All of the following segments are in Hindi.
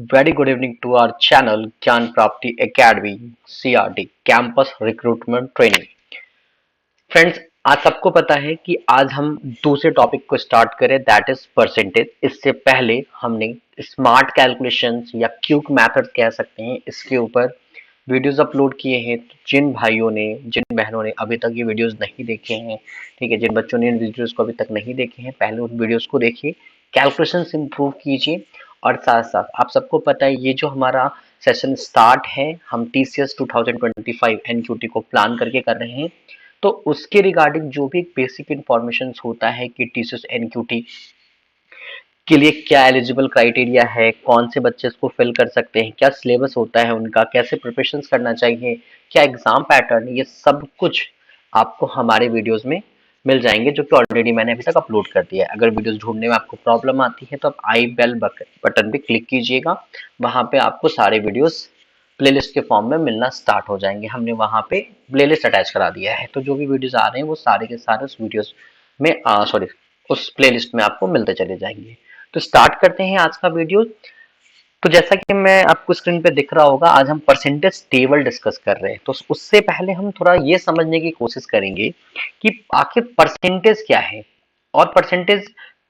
Very good evening to our channel ज्ञान प्राप्ति academy CRT campus recruitment training. Friends, आज सबको पता है कि आज हम दूसरे टॉपिक को स्टार्ट करें, दैट इज परसेंटेज। इससे पहले हमने स्मार्ट कैलकुलेशंस या क्यूक मेथड कह सकते हैं, इसके ऊपर वीडियोस अपलोड किए हैं। जिन भाइयों ने, जिन बहनों ने अभी तक ये वीडियोस नहीं देखे हैं, ठीक है, जिन बच्चों ने इन वीडियोस को अभी तक नहीं देखे हैं, पहले उन वीडियोस को देखिए, कैलकुलेशंस इंप्रूव कीजिए। और साथ साथ आप सबको पता है ये जो हमारा सेशन स्टार्ट है, हम TCS 2025 NQT को प्लान करके कर रहे हैं। तो उसके रिगार्डिंग जो भी बेसिक इंफॉर्मेशन होता है कि TCS NQT के लिए क्या एलिजिबल क्राइटेरिया है, कौन से बच्चे इसको फिल कर सकते हैं, क्या सिलेबस होता है उनका, कैसे प्रिपरेशन करना चाहिए, क्या एग्जाम पैटर्न, ये सब कुछ आपको हमारे वीडियोस में मिल जाएंगे, जो कि ऑलरेडी मैंने अभी तक अपलोड कर दिया है। अगर वीडियोस ढूंढने में आपको प्रॉब्लम आती है तो आप आई बेल बटन पे क्लिक कीजिएगा, वहां पे आपको सारे वीडियोस प्लेलिस्ट के फॉर्म में मिलना स्टार्ट हो जाएंगे। हमने वहां पे प्लेलिस्ट अटैच करा दिया है, तो जो भी वीडियोस आ रहे हैं वो सारे के सारे उस वीडियोस में सॉरी उस प्लेलिस्ट में आपको मिलते चले जाएंगे। तो स्टार्ट करते हैं आज का वीडियो। तो जैसा कि मैं आपको स्क्रीन पे दिख रहा होगा, आज हम परसेंटेज टेबल डिस्कस कर रहे हैं। तो उससे पहले हम थोड़ा ये समझने की कोशिश करेंगे कि आखिर परसेंटेज क्या है, और परसेंटेज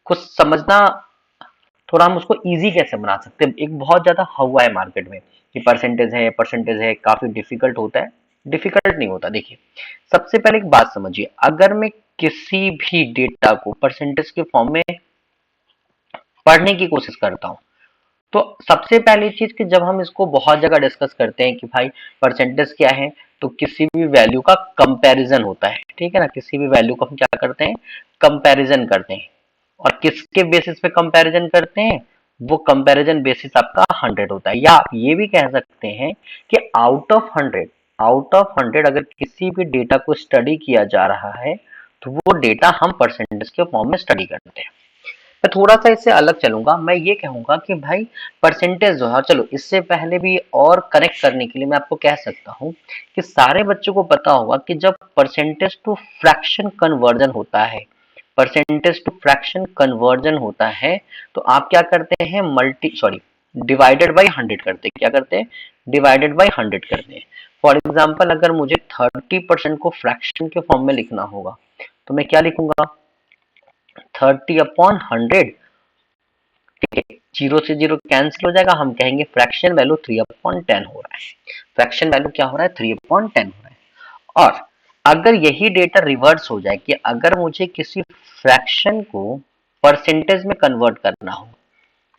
को समझना थोड़ा हम उसको इजी कैसे बना सकते हैं। एक बहुत ज्यादा हवा है मार्केट में कि परसेंटेज है, काफी डिफिकल्ट होता है। डिफिकल्ट नहीं होता। देखिए, सबसे पहले एक बात समझिए, अगर मैं किसी भी डेटा को परसेंटेज के फॉर्म में पढ़ने की कोशिश करता हूँ, तो सबसे पहली चीज कि जब हम इसको बहुत जगह डिस्कस करते हैं कि भाई परसेंटेज क्या है, तो किसी भी वैल्यू का कंपैरिजन होता है, ठीक है ना। किसी भी वैल्यू को हम क्या करते हैं, कंपैरिजन करते हैं। और किसके बेसिस पे कंपैरिजन करते हैं, वो कंपैरिजन बेसिस आपका 100 होता है। या आप ये भी कह सकते हैं कि आउट ऑफ 100 अगर किसी भी डेटा को स्टडी किया जा रहा है, तो वो डेटा हम परसेंटेज के फॉर्म में स्टडी करते हैं। मैं थोड़ा सा इससे अलग चलूंगा, मैं ये कहूंगा कि भाई परसेंटेज जो है, चलो इससे पहले भी और कनेक्ट करने के लिए मैं आपको कह सकता हूँ कि सारे बच्चों को पता होगा कि जब परसेंटेज टू फ्रैक्शन कन्वर्जन होता है, तो आप क्या करते हैं, डिवाइडेड बाई 100 करते हैं। क्या करते हैं, डिवाइडेड बाई 100 करते हैं। फॉर एग्जाम्पल, अगर मुझे 30% को फ्रैक्शन के फॉर्म में लिखना होगा, तो मैं क्या लिखूंगा, 30/100। ठीक है, जीरो से जीरो कैंसिल हो जाएगा, हम कहेंगे फ्रैक्शन वैल्यू 3/10 हो रहा है। फ्रैक्शन वैल्यू क्या हो रहा है, 3/10 हो रहा है। और अगर यही डेटा रिवर्स हो जाए कि अगर मुझे किसी फ्रैक्शन को परसेंटेज में कन्वर्ट करना हो,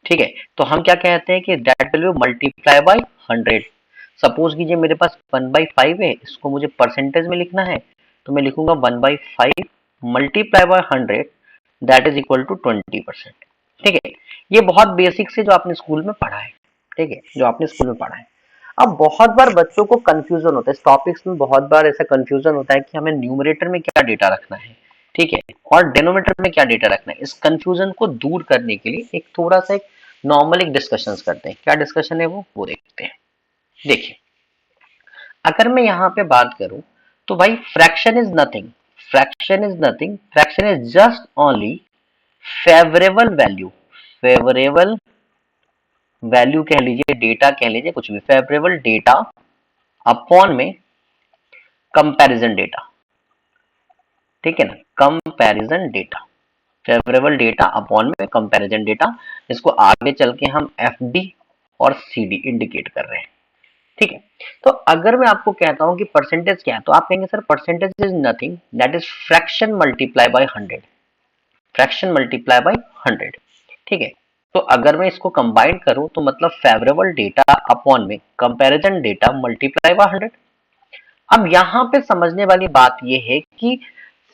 ठीक है, तो हम क्या कहते हैं कि that will be multiply by 100। Suppose कीजिए मेरे पास 1/5 है, इसको मुझे परसेंटेज में लिखना है, तो मैं लिखूंगा 1/5 multiply by 100, that is equal to 20%। ठीक है, ये बहुत बेसिक से जो आपने स्कूल में पढ़ा है, ठीक है, जो आपने स्कूल में पढ़ा है। अब बहुत बार बच्चों को कंफ्यूजन होता है इस टॉपिक्स में, बहुत बार ऐसा कंफ्यूजन होता है कि हमें न्यूमरेटर में क्या डेटा रखना है, ठीक है, और डिनोमिनेटर में क्या डेटा रखना है। इस कंफ्यूजन को दूर करने के लिए एक थोड़ा सा एक नॉर्मल एक डिस्कशन करते हैं। क्या डिस्कशन है वो देखते हैं। देखिए, अगर मैं यहाँ पे बात करूं, तो भाई fraction is just only favourable value कह लीजिए, डेटा कह लीजिए, कुछ भी, फेवरेबल डेटा अपॉन में कंपैरिजन डेटा, ठीक है ना, comparison data, favourable data upon में कंपैरिजन डेटा। इसको आगे चल के हम FD और CD इंडिकेट कर रहे हैं, ठीक है। तो अगर मैं आपको कहता हूं कि परसेंटेज क्या है, तो आप कहेंगे sir percentage is nothing, that is fraction multiply by 100, fraction multiply by 100, ठीक है। तो अगर मैं इसको कंबाइन करूं, तो मतलब फेवरेबल डेटा अपॉन में कंपैरिजन डेटा मल्टीप्लाई बाय 100। अब यहां पे समझने वाली बात यह है कि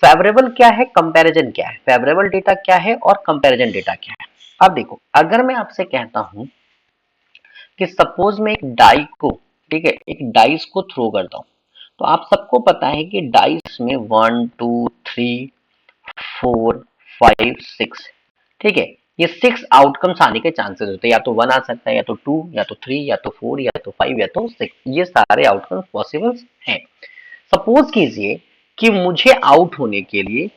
फेवरेबल क्या है, कंपैरिजन क्या है, फेवरेबल डेटा क्या है और कंपैरिजन डेटा क्या है। अब देखो, अगर मैं आपसे कहता हूं कि सपोज मैं एक डाई को, ठीक है, एक डाइस को थ्रो करता हूं, तो आप सबको पता है कि डाइस में 1 2 3 4 5 6, ठीक है, ये 6 आउटकम्स आने के चांसेस होते हैं। या तो 1 आ सकता है, या तो 2, या तो 3, या तो 4, या तो 5, या तो 6, ये सारे आउटकम्स पॉसिबल हैं। सपोज कीजिए कि मुझे आउट होने के लिए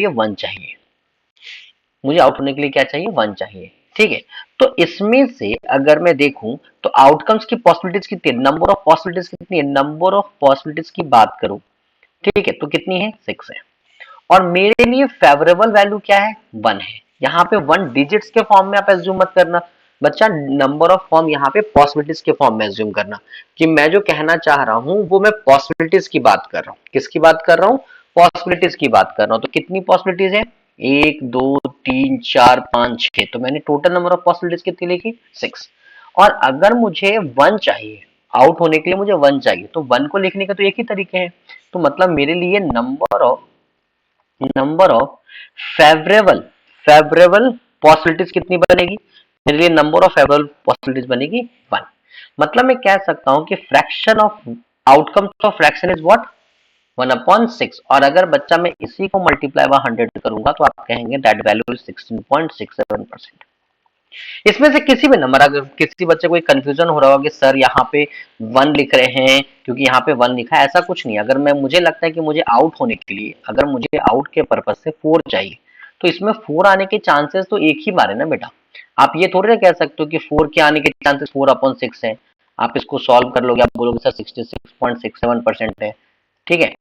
1 चाहिए, मुझे आउट होने के लिए क्या चाहिए, 1 चाहिए। ठीक है। तो इसमें से अगर मैं देखूं तो आउटकम्स की पॉसिबिलिटीज कितनी है, नंबर ऑफ पॉसिबिलिटीज कितनी है, नंबर ऑफ पॉसिबिलिटीज की बात करूं, ठीक है, तो कितनी है, 6 है। और मेरे लिए फेवरेबल वैल्यू क्या है, 1 है। यहाँ पे 1 डिजिट्स के फॉर्म में आप एज्यूम मत करना बच्चा, नंबर ऑफ फॉर्म यहाँ पे पॉसिबिलिटीज के फॉर्म में एज्यूम करना, कि मैं जो कहना चाह रहा हूं वो मैं पॉसिबिलिटीज की बात कर रहा हूं। किसकी बात कर रहा हूं, पॉसिबिलिटीज की बात कर रहा हूं। तो कितनी पॉसिबिलिटीज है, 1 2 3 4 5 6, तो मैंने टोटल नंबर ऑफ पॉसिबिलिटीज कितनी लिखी, 6। और अगर मुझे 1 चाहिए, आउट होने के लिए मुझे 1 चाहिए, तो 1 को लिखने का तो एक ही तरीके हैं। तो मतलब मेरे लिए नंबर ऑफ फेवरेबल पॉसिबिलिटीज कितनी बनेगी, मेरे लिए नंबर ऑफ फेवरेबल पॉसिबिलिटीज बनेगी 1। मतलब मैं कह सकता हूं कि fraction of outcome of fraction is what, 1/6। और अगर बच्चा मैं इसी को मल्टीप्लाई बाय 100 करूंगा तो आप कहेंगे दैट वैल्यू इज 16.67%। इसमें से किसी भी नंबर, अगर किसी बच्चे को कंफ्यूजन हो रहा होगा कि सर यहाँ पे 1 लिख रहे हैं क्योंकि यहाँ पे 1 लिखा है, ऐसा कुछ नहीं। अगर मैं, मुझे लगता है कि मुझे आउट होने के लिए, अगर मुझे आउट के पर्पज से 4 चाहिए, तो इसमें 4 आने के चांसेस तो एक ही बार है ना बेटा। आप ये थोड़ी ना कह सकते हो कि 4 के आने के चांसेस 4/6 है। आप इसको सॉल्व कर लोगे, आप बोलोगे सर 66.67% है, ठीक है।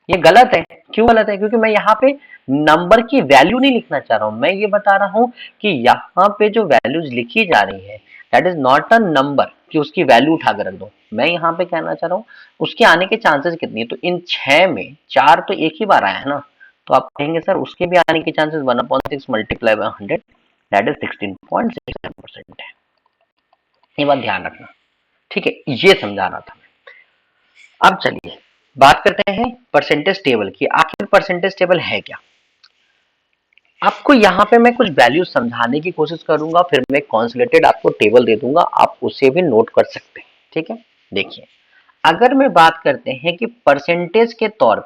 ये गलत है। क्यों गलत है, क्योंकि मैं यहाँ पे नंबर की वैल्यू नहीं लिखना चाह रहा हूं, मैं ये बता रहा हूं कि यहाँ पे जो वैल्यूज लिखी जा रही है that is not a number कि उसकी वैल्यू उठा कर रख दो। मैं यहाँ पे कहना चाह रहा हूँ उसके आने के चांसेस कितनी है। तो इन 6 में 4 तो एक ही बार आया है ना, तो आप कहेंगे सर उसके भी आने के chances 1/6 multiply by 100 that is 16.67% है। ये बात ध्यान रखना, ठीक है, ये समझा रहा था। अब चलिए बात करते हैं परसेंटेज टेबल की। आखिर परसेंटेज टेबल है क्या। आपको यहाँ पे मैं कुछ वैल्यू समझाने की कोशिश करूंगा, फिर मैं कॉन्सोलेटेड आपको टेबल दे दूंगा, आप उसे भी नोट कर सकते हैं, ठीक है। देखिए, अगर मैं बात करते हैं कि परसेंटेज के तौर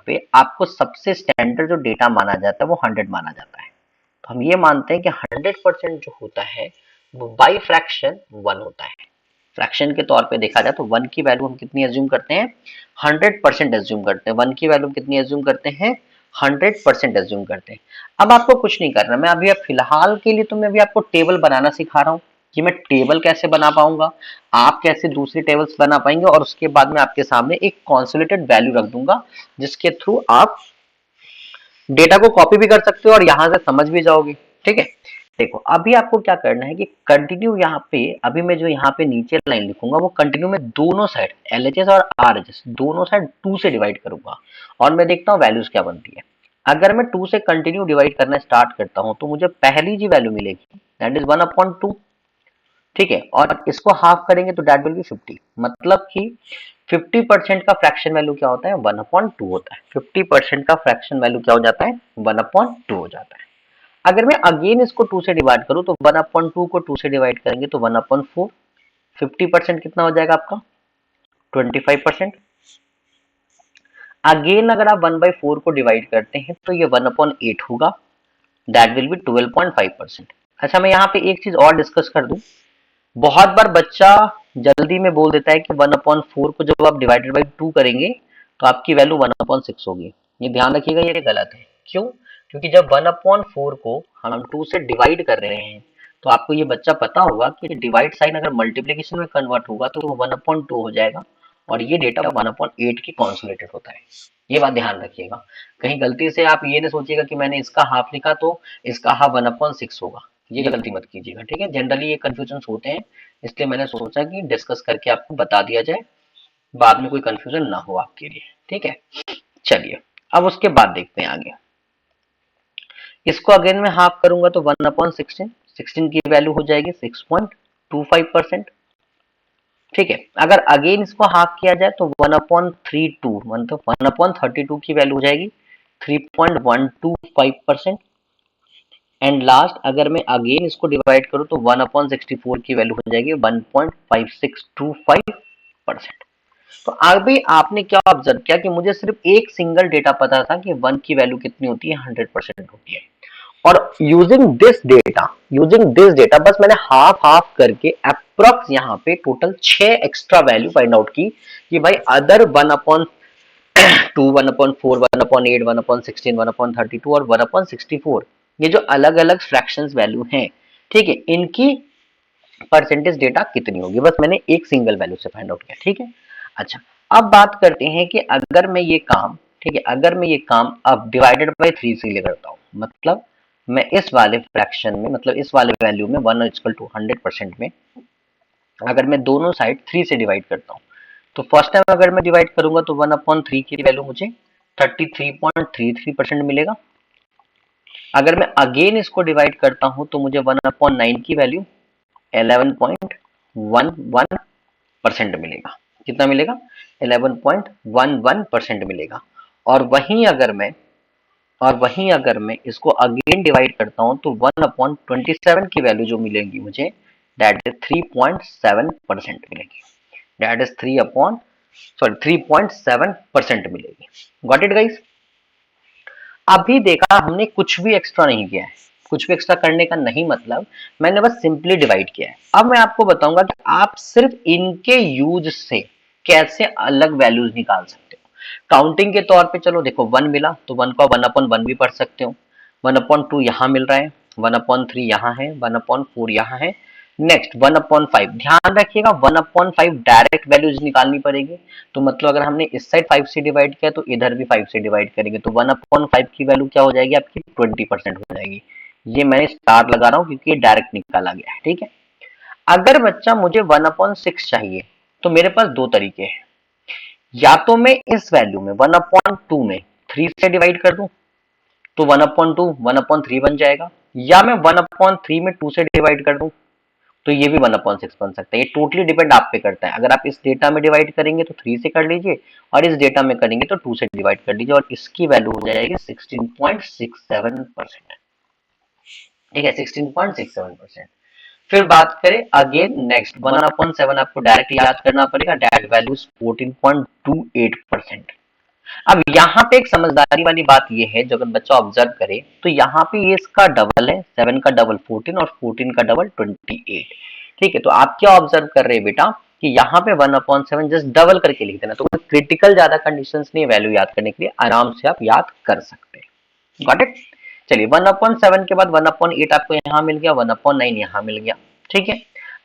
पे आपको सबसे स्टैंडर्ड जो डेटा माना जाता है वो 100 माना जाता है। तो हम ये मानते हैं कि 100% जो होता है वो बाई फ्रैक्शन 1 होता है। फ्रैक्शन के तौर पे देखा जाए तो 1 की वैल्यू हम कितनी एज्यूम करते हैं, 100% एज्यूम करते हैं। 1 की वैल्यू कितनी एज्यूम करते हैं, 100% एज्यूम करते हैं। अब आपको कुछ नहीं करना, मैं अभी फिलहाल के लिए तो मैं अभी आपको टेबल बनाना सिखा रहा हूँ कि मैं टेबल कैसे बना पाऊंगा, आप कैसे दूसरी टेबल्स बना पाएंगे, और उसके बाद मैं आपके सामने एक कॉन्सोलेटेड वैल्यू रख दूंगा जिसके थ्रू आप डेटा को कॉपी भी कर सकते हो और यहां से समझ भी जाओगे, ठीक है। देखो अभी आपको क्या करना है कि कंटिन्यू यहाँ पे, अभी मैं जो यहाँ पे नीचे लाइन लिखूंगा वो कंटिन्यू में दोनों साइड LHS और RHS दोनों साइड 2 से डिवाइड करूंगा और मैं देखता हूँ वैल्यूज क्या बनती है। अगर मैं 2 से कंटिन्यू डिवाइड करना स्टार्ट करता हूँ तो मुझे पहली जी वैल्यू मिलेगी दैट इज 1/2, ठीक है। और इसको हाफ करेंगे तो दैट विल बी 50। मतलब कि 50% का फ्रैक्शन वैल्यू क्या होता है, 1/2 होता है। 50% का फ्रैक्शन वैल्यू क्या हो जाता है, 1/2 हो जाता है। अगर मैं अगेन इसको 2 से डिवाइड करूं तो 1/2 को 2 से डिवाइड करेंगे तो 1/4। 50% कितना हो जाएगा आपका, 25%। अगेन अगर आप 1/4 को डिवाइड करते हैं तो ये 1/8 होगा, दैट विल बी 12.5%। अच्छा मैं यहाँ पे एक चीज और डिस्कस कर दूं, बहुत बार बच्चा जल्दी में बोल देता है कि 1/4 को जब आप डिवाइडेड बाई 2 करेंगे तो आपकी वैल्यू 1/6 होगी। ये ध्यान रखिएगा, ये गलत है। क्यों, क्योंकि जब 1/4 को हम 2 से डिवाइड कर रहे हैं तो आपको ये बच्चा पता होगा कि डिवाइड साइन अगर मल्टीप्लीकेशन में कन्वर्ट होगा तो वो 1/2 हो जाएगा और ये डेटा 1/8 की कॉन्सोलेटेड होता है। ये बात ध्यान रखिएगा, कहीं गलती से आप ये नहीं सोचिएगा कि मैंने इसका हाफ लिखा तो इसका हाफ 1/6 होगा, ये गलती मत कीजिएगा, ठीक है। जनरली ये कंफ्यूजन होते हैं, इसलिए मैंने सोचा कि डिस्कस करके आपको बता दिया जाए, बाद में कोई कंफ्यूजन ना हो आपके लिए, ठीक है। चलिए अब उसके बाद देखते हैं आगे। इसको अगेन मैं हाफ करूंगा तो 1/16, 16 की वैल्यू हो जाएगी 6.25%, ठीक है। अगर अगेन इसको हाफ किया जाए तो 1/32 मतलब 1/32 की वैल्यू हो जाएगी 3.125%। एंड लास्ट अगर मैं अगेन इसको डिवाइड करूं तो 1/64 की वैल्यू हो जाएगी 1.5625%। तो अभी आपने क्या ऑब्जर्व किया कि मुझे सिर्फ एक सिंगल डेटा पता था कि 1 की वैल्यू कितनी होती है, 100% होती है। और यूजिंग दिस डेटा बस मैंने हाफ हाफ करके अप्रोक्स यहाँ पे total 6 extra value find out की कि भाई अदर 1/2, 1/4, 1/8, 1/16, 1/32 और 1/64 ये जो अलग अलग फ्रैक्शंस वैल्यू हैं, ठीक है, इनकी परसेंटेज डेटा कितनी होगी, बस मैंने एक सिंगल वैल्यू से फाइंड आउट किया, ठीक है। अच्छा, अब बात करते हैं कि अगर मैं ये काम, ठीक है, अगर मैं ये काम अब डिवाइडेड बाई 3 से करता हूँ, मतलब मैं इस वाले फ्रैक्शन में, मतलब इस वाले वैल्यू में 1 इक्वल टू 100% में अगर मैं दोनों साइड 3 से डिवाइड करता हूँ, तो फर्स्ट टाइम अगर मैं डिवाइड करूंगा तो 1/3 की वैल्यू मुझे 33.33% मिलेगा। अगर मैं अगेन इसको डिवाइड करता हूं तो मुझे 1/9 की वैल्यू 11.11% मिलेगा। कितना मिलेगा? 11.11% मिलेगा। और वहीं अगर मैं इसको अगेन डिवाइड करता हूं तो 1/27 की वैल्यू जो मिलेगी मुझे, दैट इज 3.7% मिलेगी। दैट इज 3.7% मिलेगी। Got it guys? अभी देखा हमने कुछ भी एक्स्ट्रा नहीं किया है, कुछ भी एक्स्ट्रा करने का नहीं मतलब, मैंने बस सिंपली डिवाइड किया है। अब मैं आपको बताऊंगा कि आप सिर्फ इनके यूज से कैसे अलग वैल्यूज निकाल सकते हो। काउंटिंग के तौर पे चलो देखो 1 मिला तो 1 को 1/1 भी पढ़ सकते हो, 1/2 यहां मिल रहा है, 1/3 यहां है, 1/4 यहां है। नेक्स्ट 1/5, ध्यान रखिएगा 1/5 डायरेक्ट वैल्यूज निकालनी पड़ेगी, तो मतलब अगर हमने इस साइड 5 से डिवाइड किया तो इधर भी 5 से डिवाइड करेंगे तो 1/5 की वैल्यू क्या हो जाएगी आपकी? 20% हो जाएगी। ये मैंने स्टार लगा रहा हूं क्योंकि ये डायरेक्ट निकाला गया है, ठीक है। अगर बच्चा मुझे 1/6 चाहिए तो मेरे पास दो तरीके हैं, या तो मैं इस वैल्यू में 1/2 में 3 से डिवाइड कर दूं तो 1/2 1/3 बन जाएगा, या मैं 1/3 में 2 से डिवाइड कर दूं तो ये भी 1/6 बन सकता है। ये टोटली डिपेंड आप पे करता है। अगर आप इस डेटा में डिवाइड करेंगे तो 3 से कर लीजिए, और इस डेटा में करेंगे तो 2 से डिवाइड कर लीजिए, और इसकी वैल्यू हो जाएगी 16.67%। ठीक है, 16.67%। फिर बात करें अगेन नेक्स्ट 1/7, आपको डायरेक्ट याद करना पड़ेगा, डेट वैल्यू 14.28%। अब यहाँ पे एक समझदारी वाली बात ये है, जब बच्चा ऑब्जर्व करे तो यहाँ पे ये इसका डबल है, 7 का डबल 14 और 14 का डबल 28। ठीक है, तो आप क्या ऑब्जर्व कर रहे हैं बेटा कि यहाँ पे 1/7 जस्ट डबल करके लिख देना, तो कोई क्रिटिकल ज्यादा कंडीशंस नहीं है वैल्यू याद करने के लिए, आराम से आप याद कर सकते हैं। Got it? चलिए 1/7 के बाद 1/8 आपको यहाँ मिल गया, 1/9 यहाँ मिल गया। ठीक है,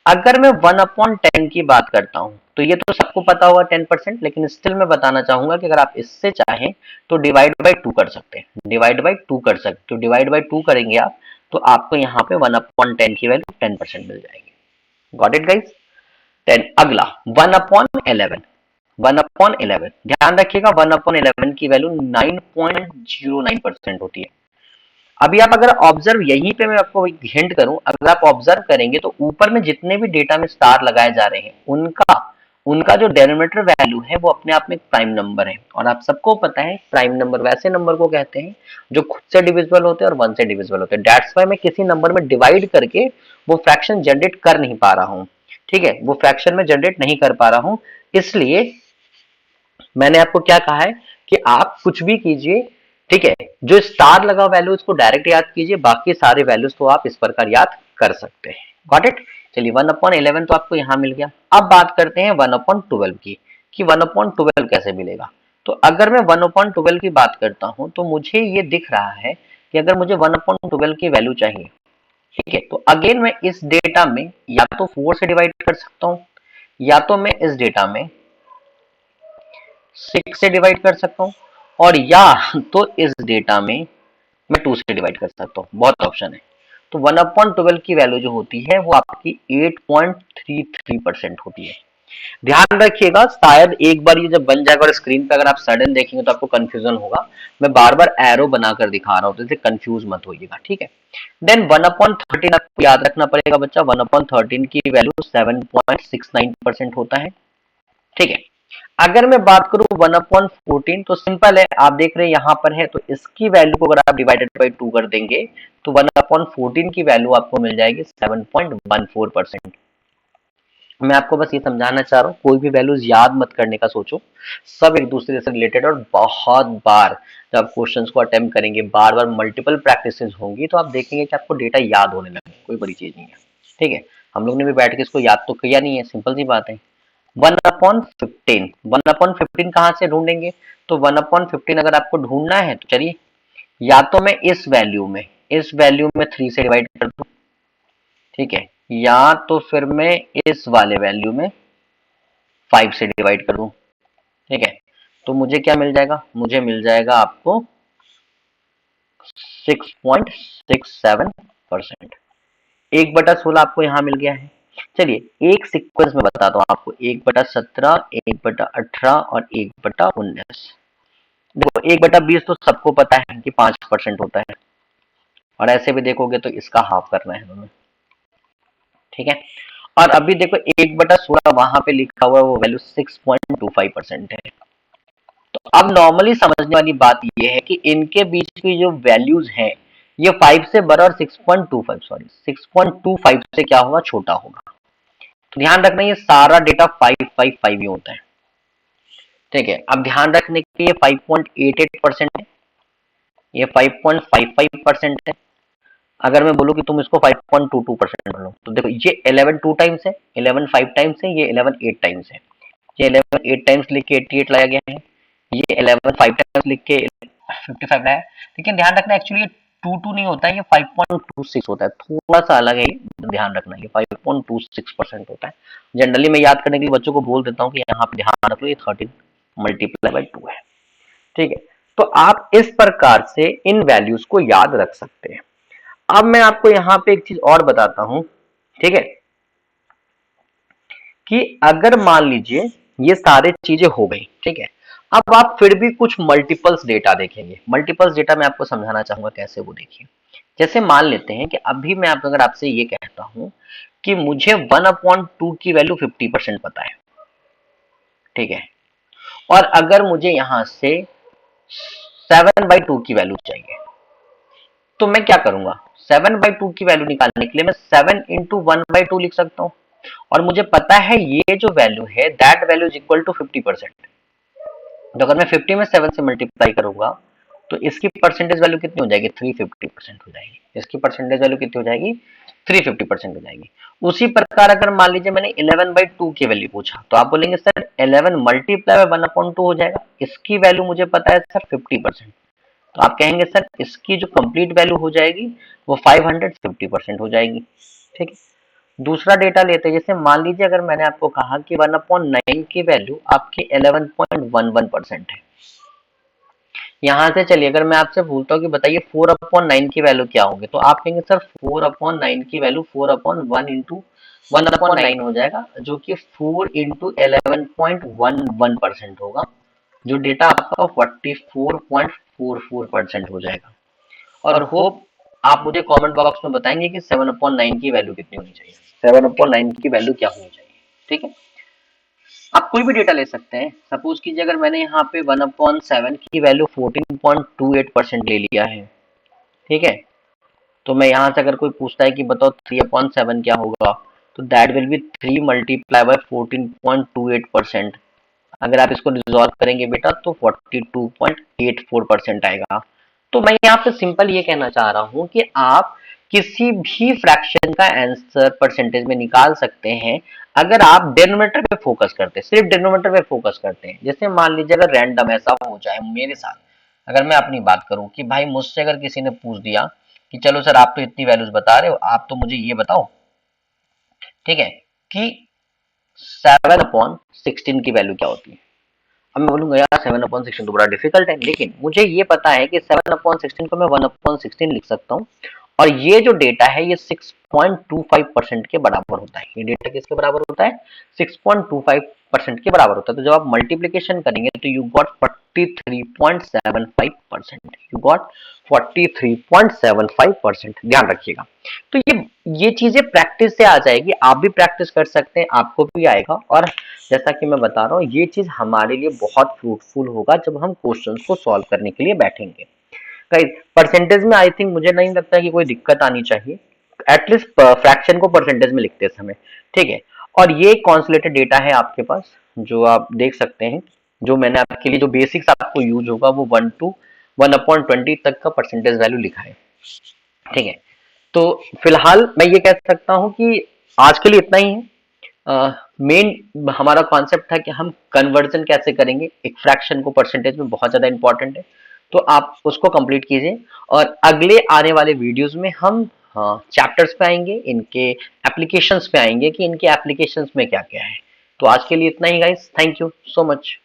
अगर मैं 1/10 की बात करता हूं तो ये तो सबको पता होगा 10%, लेकिन स्टिल मैं बताना चाहूंगा कि अगर आप इससे चाहें तो डिवाइड बाई 2 कर सकते हैं, डिवाइड बाई 2 कर सकते, तो डिवाइड बाई 2 करेंगे आप तो आपको यहाँ पे 1/10 की वैल्यू 10% मिल जाएगी। Got it guys? 10। अगला 1/11, 1/11 ध्यान रखिएगा 1/11 की वैल्यू 9.09% होती है। अभी आप अगर ऑब्जर्व, यहीं पे मैं आपको एक हिंट करूं, अगर आप ऑब्जर्व करेंगे तो ऊपर में जितने भी डेटा में स्टार लगाए जा रहे हैं उनका उनका जो डेनोमिनेटर वैल्यू है वो अपने आप में प्राइम नंबर है, और आप सबको पता है प्राइम नंबर वैसे नंबर को कहते हैं जो खुद से डिविजिबल होते हैं और 1 से डिविजिबल होते हैं। दैट्स व्हाई मैं किसी नंबर में डिवाइड करके वो फ्रैक्शन जनरेट कर नहीं पा रहा हूं। ठीक है, वो फ्रैक्शन में जनरेट नहीं कर पा रहा हूं, इसलिए मैंने आपको क्या कहा है कि आप कुछ भी कीजिए, ठीक है, जो स्टार लगा वैल्यूज को डायरेक्ट याद कीजिए, बाकी सारे वैल्यूज तो आप इस प्रकार याद कर सकते हैं। Got it? चलिए 1/11 तो आपको यहां मिल गया। अब बात करते हैं 1/12 की, कि 1/12 कैसे मिलेगा। तो अगर मैं 1/12 की बात करता हूं तो मुझे ये दिख रहा है कि अगर मुझे 1/12 की वैल्यू चाहिए, ठीक है, तो अगेन मैं इस डेटा में या तो 4 से डिवाइड कर सकता हूं, या तो मैं इस डेटा में 6 से डिवाइड कर सकता हूँ, और या तो इस डेटा में मैं 2 से डिवाइड कर सकता हूँ। बहुत ऑप्शन है। तो 1/12 की वैल्यू जो होती है वो आपकी 8.33% होती है। ध्यान रखिएगा, शायद एक बार ये जब बन जाएगा और स्क्रीन पे अगर आप सडन देखेंगे तो आपको कंफ्यूजन होगा, मैं बार बार एरो बनाकर दिखा रहा हूँ तो इसे कंफ्यूज मत होइएगा। ठीक है, देन 1/13 आपको याद रखना पड़ेगा बच्चा, 1/13 की वैल्यू 7.69% होता है। ठीक है, अगर मैं बात करूं 1/14 तो सिंपल है, आप देख रहे हैं यहां पर है, तो इसकी वैल्यू को अगर आप डिवाइडेड बाई 2 कर देंगे तो 1/14 की वैल्यू आपको मिल जाएगी 7.14%। मैं आपको बस ये समझाना चाह रहा हूँ, कोई भी वैल्यूज याद मत करने का सोचो, सब एक दूसरे से रिलेटेड, और बहुत बार जब आप क्वेश्चंस को अटेम्प्ट करेंगे, बार बार मल्टीपल प्रैक्टिसेस होंगी तो आप देखेंगे कि आपको डेटा याद होने लगे, कोई बड़ी चीज नहीं है। ठीक है, हम लोग ने भी बैठ के इसको याद तो किया नहीं है, सिंपल सी बात है। 1/15, 1/15 कहां से ढूंढेंगे, तो 1/15 अगर आपको ढूंढना है तो चलिए, या तो मैं इस वैल्यू में इस वैल्यू में 3 से डिवाइड कर दूं, ठीक है, या तो फिर मैं इस वाले वैल्यू में 5 से डिवाइड कर दूं, ठीक है, तो मुझे क्या मिल जाएगा, मुझे मिल जाएगा आपको 6.67%। 1/16 आपको यहां मिल गया है। चलिए एक सीक्वेंस में बताता हूं आपको, 1/17, 1/18 और 1/19। देखो 1/20 तो सबको पता है कि 5% होता है, और ऐसे भी देखोगे तो इसका हाफ करना है हमें, ठीक है। और अभी देखो 1/16 वहां पे लिखा हुआ है, वो वैल्यू 6.25% है। तो अब नॉर्मली समझने वाली बात यह है कि इनके बीच की जो वैल्यूज हैं ये 5 से बड़ा और 6.25 सॉरी 6.25 से क्या होगा, छोटा होगा। तो ध्यान रखना ये सारा डेटा 555 ही होता है, ठीक है। अब ध्यान रखने के लिए 5.88% है, ये 5.55% है। अगर मैं बोलूं कि तुम इसको 5.22% लो, तो देखो ये 11 टू टाइम्स है, 11 5 टाइम्स है, ये 11 8 टाइम्स है। ये 11 8 टाइम्स लिख के 88 लाया गया है, ये 11 5 टाइम्स लिख के 55 लाया। लेकिन ध्यान रखना एक्चुअली ये 22 नहीं होता है, ये 5.26 होता है, थोड़ा सा अलग है, ध्यान रखना ये 5.26% होता है। जनरली मैं याद करने के लिए बच्चों को बोल देता हूँ कि यहाँ पे ध्यान रख लो, ये 13 मल्टीप्लाई बाई 2 है, ठीक है। तो आप इस प्रकार से इन वैल्यूज को याद रख सकते हैं। अब मैं आपको यहां पे एक चीज और बताता हूं, ठीक है, कि अगर मान लीजिए ये सारी चीजें हो गई, ठीक है, अब आप फिर भी कुछ मल्टीपल्स डेटा देखेंगे। मल्टीपल्स डेटा मैं आपको समझाना चाहूंगा कैसे, वो देखिए। जैसे मान लेते हैं कि अभी मैं अगर आपसे ये कहता हूं कि मुझे 1/2 की वैल्यू 50% पता है, ठीक है, और अगर मुझे यहां से 7/2 की वैल्यू चाहिए, तो मैं क्या करूंगा, 7/2 की वैल्यू निकालने के लिए मैं 7 इंटू 1/2 लिख सकता हूं, और मुझे पता है ये जो वैल्यू है that value is equal to 50%। तो अगर मैं 50 में 7 से मल्टीप्लाई करूंगा तो इसकी परसेंटेज वैल्यू कितनी हो जाएगी, 350% हो जाएगी। इसकी परसेंटेज वैल्यू कितनी हो जाएगी, 350% हो जाएगी। उसी प्रकार अगर मान लीजिए मैंने 11/2 की वैल्यू पूछा, तो आप बोलेंगे सर 11 मल्टीप्लाई बाय 1/2 हो जाएगा, इसकी वैल्यू मुझे पता है सर 50%। तो आप कहेंगे सर इसकी जो कंप्लीट वैल्यू हो जाएगी वो 550% हो जाएगी, ठीक है। दूसरा डेटा लेते हैं, जैसे मान लीजिए अगर मैंने आपको कहा कि 1/9 की वैल्यू आपकी 11.11% है। यहां से चलिए अगर मैं आपसे पूछता हूँ कि बताइए 4/9 की वैल्यू क्या होगी, तो आप कहेंगे सर 4/9 की वैल्यू 4/1 इंटू 1/9 हो जाएगा, जो कि 4 इंटू 11.11% होगा, जो डेटा आपका 44.44% हो जाएगा। और होप आप मुझे कमेंट बॉक्स में बताएंगे कि 7/9 की वैल्यू कितनी होनी चाहिए, 7/9 की वैल्यू क्या होनी चाहिए, ठीक है। आप कोई भी डेटा ले सकते हैं। सपोज कीजिए अगर मैंने यहाँ पे 1/7 की वैल्यू 14.28% ले लिया है, ठीक है, तो मैं यहाँ से अगर कोई पूछता है कि बताओ 3/7 क्या होगा, तो that will be 3 multiply by 14.28%। अगर आप इसको रिजॉल्व करेंगे बेटा तो 42.84% आएगा। तो मैं यहाँ पे सिंपल ये कहना चाह रहा हूँ कि आप किसी भी फ्रैक्शन का आंसर परसेंटेज में निकाल सकते हैं अगर आप डिनोमिनेटर पे फोकस करते हैं, सिर्फ डिनोमिनेटर पे फोकस करते हैं। जैसे मान लीजिए अगर रैंडम ऐसा हो जाए मेरे साथ, अगर मैं अपनी बात करूं कि भाई मुझसे अगर किसी ने पूछ दिया कि चलो सर आप तो इतनी वैल्यूज बता रहे हो, आप तो मुझे ये बताओ, ठीक है, कि 7/16 की वैल्यू क्या होती है। अब मैं बोलूंगा यार 7/16 तो बड़ा डिफिकल्ट है, लेकिन मुझे ये पता है कि 7/16 को मैं 1/16 लिख सकता हूँ, और ये जो डेटा है ये 6.25% के बराबर होता है। ये डेटा किसके बराबर होता है, 6.25% के बराबर होता है। तो जब आप मल्टीप्लीकेशन करेंगे तो यू गॉट 43.75%, यू गॉट 43.75%, ध्यान रखिएगा। तो ये चीजें प्रैक्टिस से आ जाएगी, आप भी प्रैक्टिस कर सकते हैं, आपको भी आएगा। और जैसा कि मैं बता रहा हूँ ये चीज हमारे लिए बहुत फ्रूटफुल होगा जब हम क्वेश्चंस को सॉल्व करने के लिए बैठेंगे। गाइस परसेंटेज में आई थिंक मुझे नहीं लगता कि कोई दिक्कत आनी चाहिए, एटलीस्ट फ्रैक्शन को परसेंटेज में लिखते समय, ठीक है। और ये कॉन्सुलेटेड डेटा है आपके पास जो आप देख सकते हैं, जो मैंने आपके लिए जो बेसिक्स आपको यूज होगा वो 1 to 1/20 तक का परसेंटेज वैल्यू लिखा है, ठीक है। तो फिलहाल मैं ये कह सकता हूं कि आज के लिए इतना ही है। मेन हमारा कॉन्सेप्ट था कि हम कन्वर्जन कैसे करेंगे, एक फ्रैक्शन को परसेंटेज में, बहुत ज्यादा इंपॉर्टेंट है। तो आप उसको कंप्लीट कीजिए और अगले आने वाले वीडियोस में हम चैप्टर्स पे आएंगे, इनके एप्लीकेशंस पे आएंगे कि इनके एप्लीकेशंस में क्या क्या है। तो आज के लिए इतना ही guys, thank you so much.